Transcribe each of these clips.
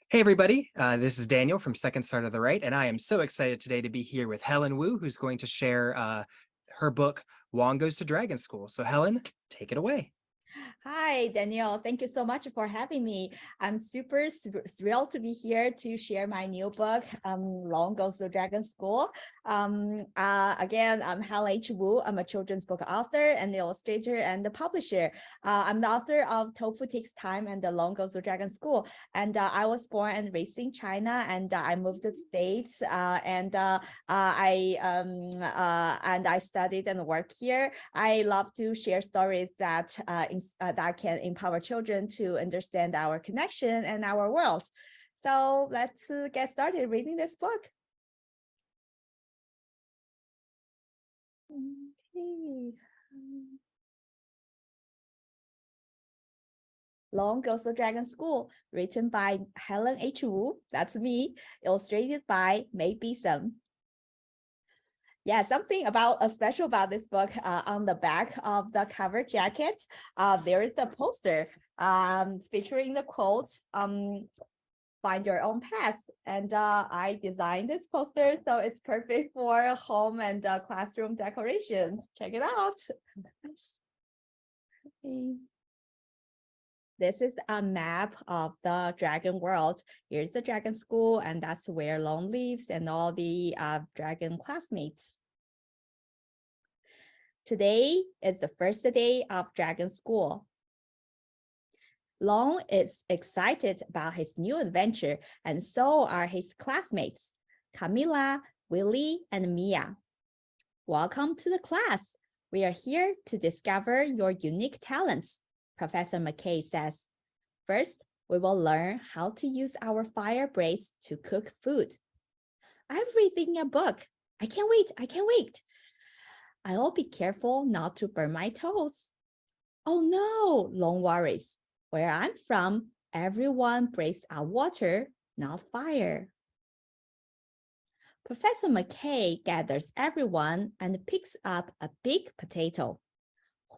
Hey everybody, this is Daniel from Second Start of the Right, and I am so excited today to be here with Helen Wu, who's going to share her book, Wong Goes to Dragon School. So Helen, take it away. Hi, Danielle. Thank you so much for having me. I'm super thrilled to be here to share my new book, Long Goes the Dragon School. Again, I'm Helen H. Wu. I'm a children's book author and the illustrator and the publisher. I'm the author of Tofu Takes Time and the Long Goes the Dragon School. And I was born and raised in China, and I moved to the States, and I studied and worked here. I love to share stories that that can empower children to understand our connection and our world. So let's get started reading this book. Okay. Long Goes the Dragon School, written by Helen H. Wu, that's me, illustrated by May Beeson. Yeah, something special about this book. On the back of the cover jacket, there is a poster featuring the quote, "Find your own path." And I designed this poster, so it's perfect for home and classroom decoration. Check it out. This is a map of the dragon world. Here's the dragon school, and that's where Long lives and all the dragon classmates. Today is the first day of Dragon School. Long is excited about his new adventure, and so are his classmates, Camila, Willie, and Mia. Welcome to the class. We are here to discover your unique talents, Professor McKay says. First, we will learn how to use our fire braids to cook food. I'm reading a book. I can't wait. I'll be careful not to burn my toes. Oh no, Long worries. Where I'm from, everyone breathes out water, not fire. Professor McKay gathers everyone and picks up a big potato.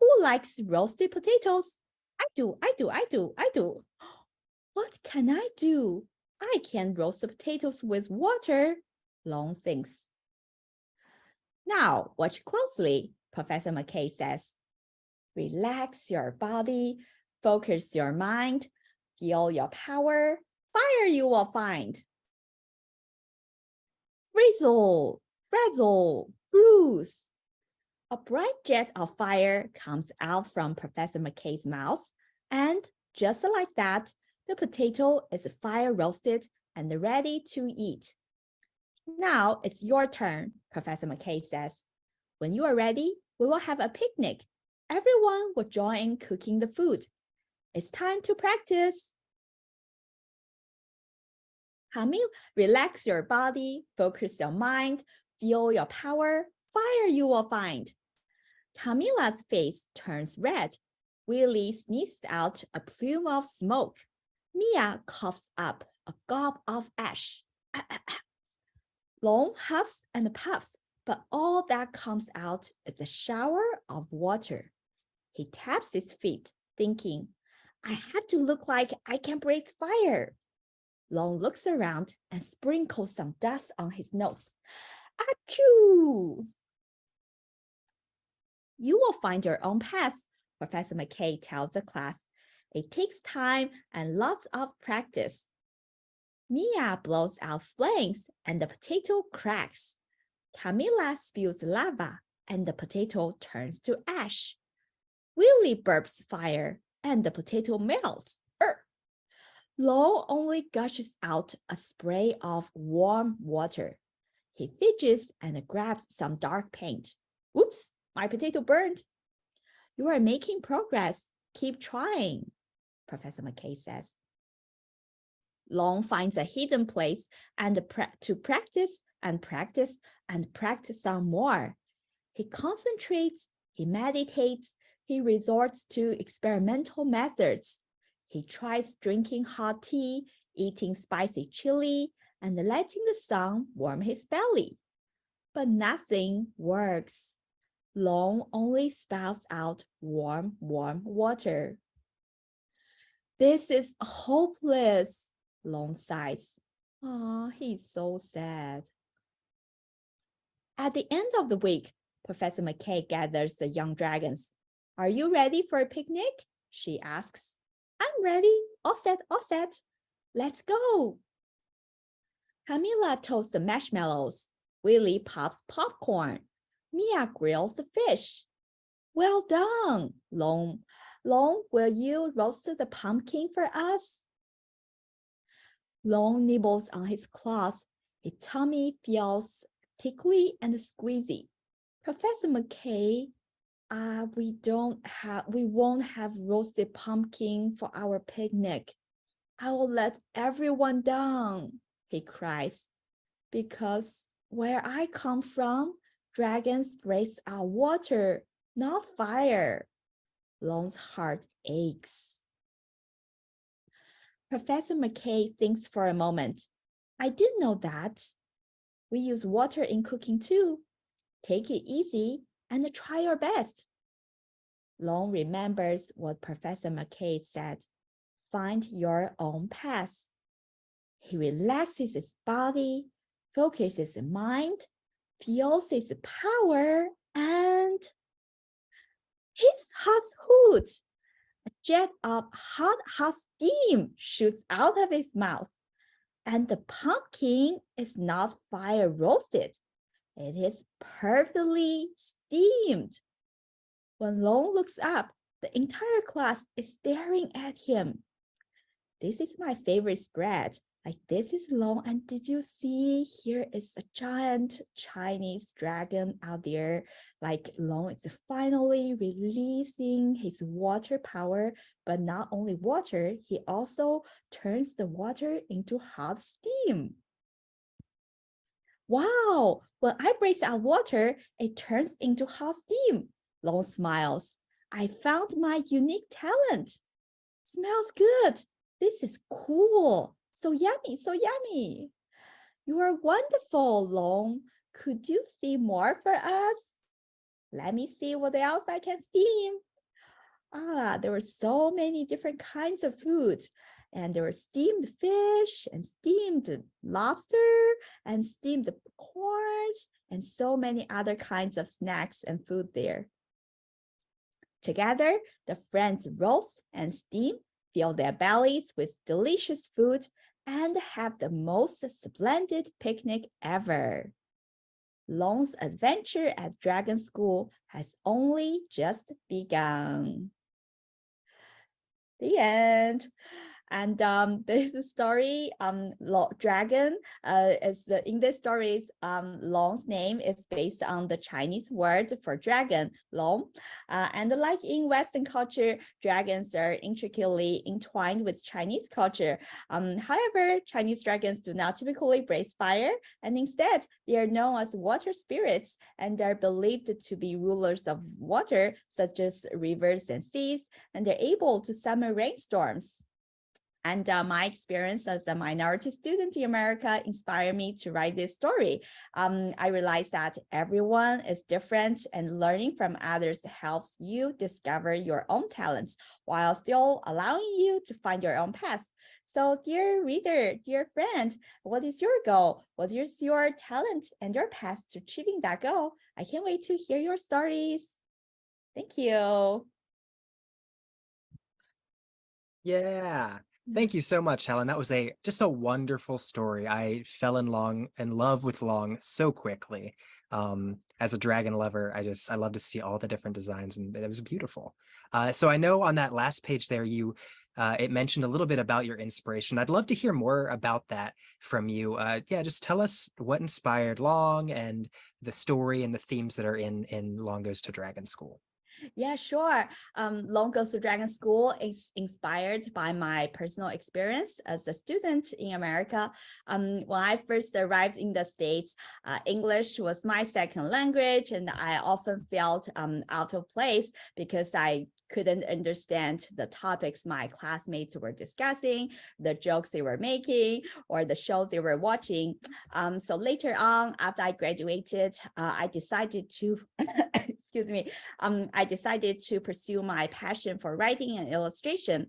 Who likes roasted potatoes? I do. What can I do? I can roast the potatoes with water, Long thinks. Now, watch closely, Professor McKay says. Relax your body, focus your mind, feel your power, fire you will find. Frizzle, frazzle, bruise. A bright jet of fire comes out from Professor McKay's mouth, and just like that, the potato is fire roasted and ready to eat. Now it's your turn, Professor McKay says. When you are ready, we will have a picnic. Everyone will join in cooking the food. It's time to practice. Camille, relax your body, focus your mind, feel your power, fire you will find. Camilla's face turns red. Willie sneezed out a plume of smoke. Mia coughs up a gob of ash. Long huffs and puffs, but all that comes out is a shower of water. He taps his feet, thinking, I have to look like I can breathe fire. Long looks around and sprinkles some dust on his nose. Achoo! You will find your own path, Professor McKay tells the class. It takes time and lots of practice. Mia blows out flames and the potato cracks. Camilla spills lava and the potato turns to ash. Willie burps fire and the potato melts. Long only gushes out a spray of warm water. He fidgets and grabs some dark paint. Whoops, my potato burned. You are making progress. Keep trying, Professor McKay says. Long finds a hidden place and to practice some more. He concentrates, he meditates, he resorts to experimental methods. He tries drinking hot tea, eating spicy chili, and letting the sun warm his belly. But nothing works. Long only spouts out warm water. This is hopeless, Long sighs. Oh, he's so sad. At the end of the week, Professor McKay gathers the young dragons. Are you ready for a picnic? She asks. I'm ready. All set, all set. Let's go. Camilla toasts the marshmallows. Willie pops popcorn. Mia grills the fish. Well done, Long. Long, will you roast the pumpkin for us? Long nibbles on his claws. His tummy feels tickly and squeezy. Professor McKay, we won't have roasted pumpkin for our picnic. I will let everyone down, he cries, because where I come from, dragons breathe out water, not fire. Long's heart aches. Professor McKay thinks for a moment. I didn't know that. We use water in cooking too. Take it easy and try your best. Long remembers what Professor McKay said. Find your own path. He relaxes his body, focuses his mind, feels his power, and his hot hoot. A jet of hot steam shoots out of his mouth. And the pumpkin is not fire roasted. It is perfectly steamed. When Long looks up, the entire class is staring at him. This is my favorite spread. Like, this is Long, and did you see here is a giant Chinese dragon out there? Like, Long is finally releasing his water power, but not only water, he also turns the water into hot steam. Wow, when I breathe out water, it turns into hot steam. Long smiles. I found my unique talent. Smells good. This is cool. So yummy, so yummy. You are wonderful, Long. Could you see more for us? Let me see what else I can steam. There were so many different kinds of food. And there were steamed fish and steamed lobster and steamed corns and so many other kinds of snacks and food there. Together, the friends roast and steam, fill their bellies with delicious food, and have the most splendid picnic ever. Long's adventure at Dragon School has only just begun. The end. And the story, dragon, in this story, Long's name is based on the Chinese word for dragon, Long. And like in Western culture, dragons are intricately entwined with Chinese culture. However, Chinese dragons do not typically breathe fire, and instead, they are known as water spirits and are believed to be rulers of water, such as rivers and seas, and they're able to summon rainstorms. And my experience as a minority student in America inspired me to write this story. I realized that everyone is different, and learning from others helps you discover your own talents while still allowing you to find your own path. So, dear reader, dear friend, what is your goal? What is your talent and your path to achieving that goal? I can't wait to hear your stories. Thank you. Yeah. Thank you so much, Helen. That was just a wonderful story. I fell in love with Long so quickly. As a dragon lover, I love to see all the different designs, and it was beautiful. So I know on that last page there, it mentioned a little bit about your inspiration. I'd love to hear more about that from you. Yeah, just tell us what inspired Long and the story and the themes that are in Long Goes to Dragon School. Yeah, sure. Long Goes to Dragon School is inspired by my personal experience as a student in America. When I first arrived in the States, English was my second language, and I often felt out of place because I couldn't understand the topics my classmates were discussing, the jokes they were making, or the shows they were watching. So later on, after I graduated, I decided to excuse me, I decided to pursue my passion for writing and illustration.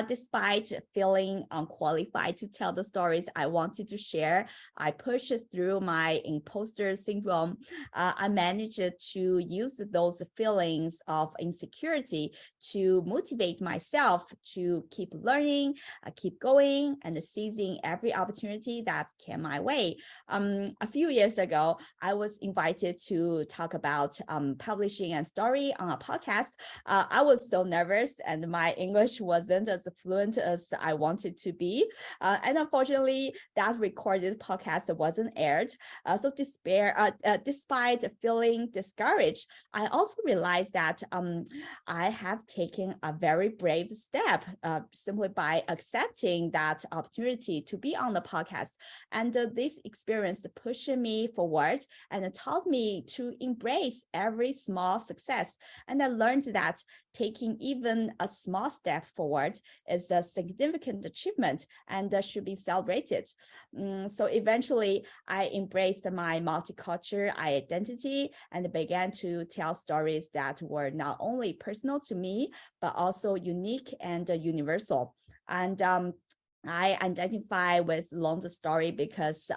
Despite feeling unqualified to tell the stories I wanted to share, I pushed through my imposter syndrome. I managed to use those feelings of insecurity to motivate myself to keep learning, keep going, and seizing every opportunity that came my way. A few years ago, I was invited to talk about publishing and story on a podcast. I was so nervous and my English wasn't as fluent as I wanted to be. And unfortunately, that recorded podcast wasn't aired. So despite feeling discouraged, I also realized that I have taken a very brave step simply by accepting that opportunity to be on the podcast. And this experience pushed me forward and taught me to embrace every small success. And I learned that taking even a small step forward is a significant achievement and should be celebrated. So eventually, I embraced my multicultural identity and began to tell stories that were not only personal to me, but also unique and universal. And I identify with Long's story because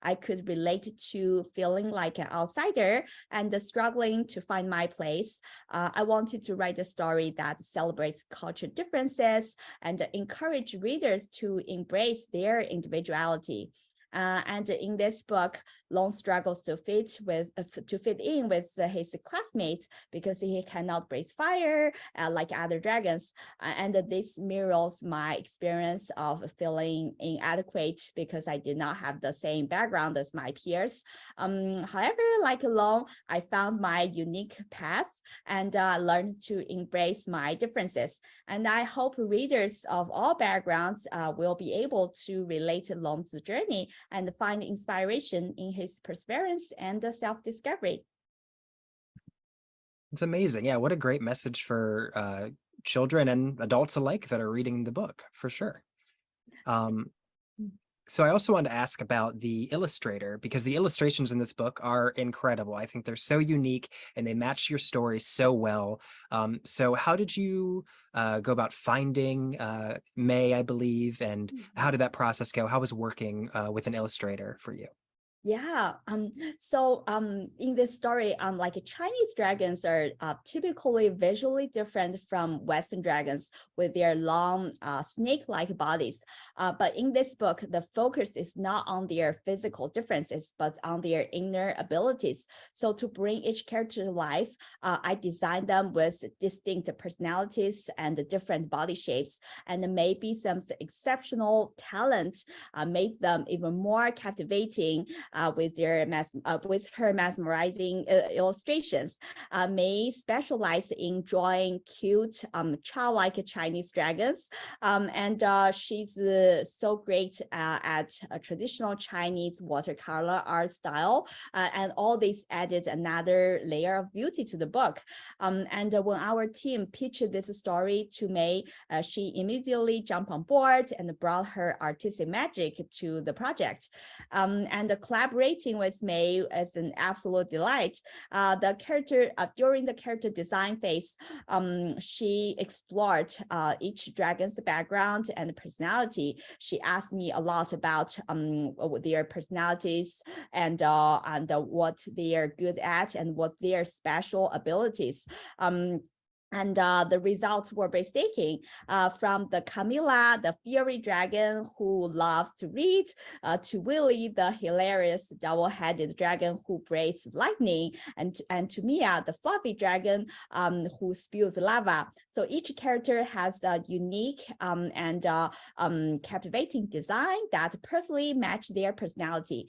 I could relate to feeling like an outsider and struggling to find my place. I wanted to write a story that celebrates cultural differences and encourage readers to embrace their individuality. And in this book, Long struggles to fit in with his classmates because he cannot breathe fire like other dragons. And this mirrors my experience of feeling inadequate because I did not have the same background as my peers. However, like Long, I found my unique path and learned to embrace my differences. And I hope readers of all backgrounds will be able to relate to Long's journey and find inspiration in his perseverance and self-discovery. It's amazing. Yeah, what a great message for children and adults alike that are reading the book, for sure. So I also wanted to ask about the illustrator, because the illustrations in this book are incredible. I think they're so unique and they match your story so well. So how did you go about finding May, I believe, and how did that process go? How was working with an illustrator for you? Yeah. So in this story, like Chinese dragons are typically visually different from Western dragons with their long snake-like bodies. But in this book, the focus is not on their physical differences, but on their inner abilities. So to bring each character to life, I designed them with distinct personalities and different body shapes, and maybe some exceptional talent made them even more captivating with her mesmerizing illustrations. May specialized in drawing cute, childlike Chinese dragons, and she's so great at a traditional Chinese watercolor art style, and all this added another layer of beauty to the book. And when our team pitched this story to May, she immediately jumped on board and brought her artistic magic to the project. And collaborating with May is an absolute delight. The character during the character design phase, she explored each dragon's background and personality. She asked me a lot about their personalities and what they are good at and what their special abilities. And the results were breathtaking. From the Camilla, the fiery dragon who loves to read, to Willie, the hilarious double-headed dragon who breathes lightning, and to Mia, the fluffy dragon who spews lava. So each character has a unique and captivating design that perfectly match their personality.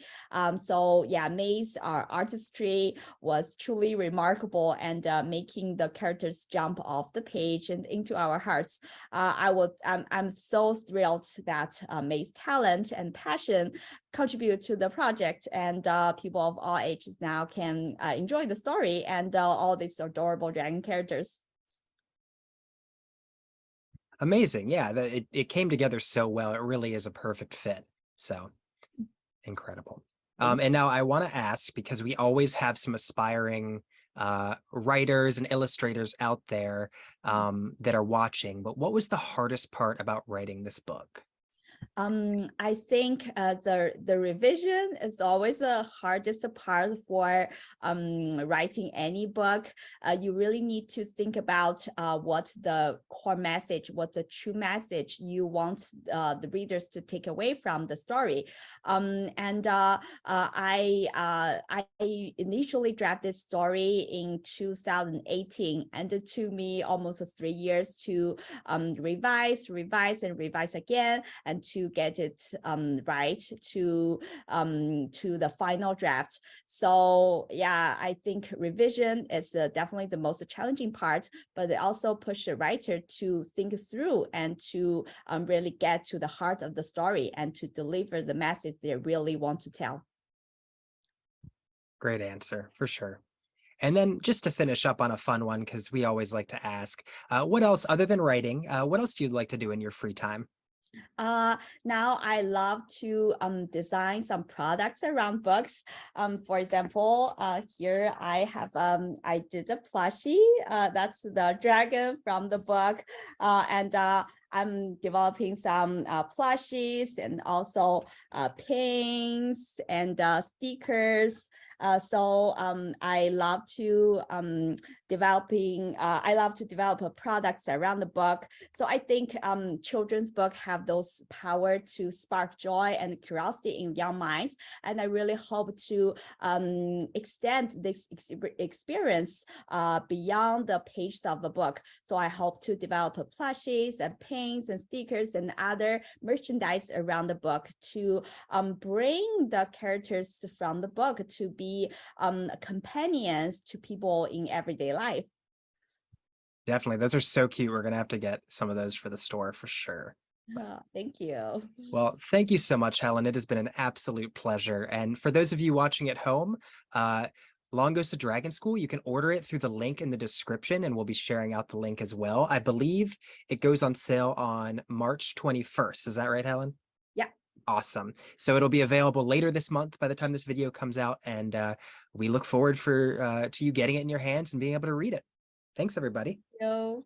So yeah, May's artistry was truly remarkable and making the characters jump off the page and into our hearts. I'm so thrilled that May's talent and passion contribute to the project, and people of all ages now can enjoy the story and all these adorable dragon characters. Amazing. Yeah, it came together so well. It really is a perfect fit. So incredible. And now I want to ask, because we always have some aspiring writers and illustrators out there that are watching, but what was the hardest part about writing this book? I think the revision is always the hardest part for writing any book. You really need to think about what the core message, what the true message you want the readers to take away from the story. I initially drafted this story in 2018, and it took me almost 3 years to revise again, and to get it right to the final draft. So yeah, I think revision is definitely the most challenging part, but it also pushed the writer to think through and to really get to the heart of the story and to deliver the message they really want to tell. Great answer, for sure. And then just to finish up on a fun one, because we always like to ask, what else, other than writing, what else do you like to do in your free time? Now I love to design some products around books. For example, here I have I did a plushie. That's the dragon from the book, and I'm developing some plushies and also pins and stickers. So I love to I love to develop products around the book. So I think children's books have those power to spark joy and curiosity in young minds. And I really hope to extend this experience beyond the pages of the book. So I hope to develop plushies and pins and stickers and other merchandise around the book to bring the characters from the book to be companions to people in everyday life. Definitely. Those are so cute. We're going to have to get some of those for the store for sure. Thank you. Well, thank you so much, Helen. It has been an absolute pleasure. And for those of you watching at home, Long Goes to Dragon School, you can order it through the link in the description, and we'll be sharing out the link as well. I believe it goes on sale on March 21st. Is that right, Helen? Yeah. Awesome. So it'll be available later this month by the time this video comes out, and we look forward to you getting it in your hands and being able to read it. Thanks, everybody. So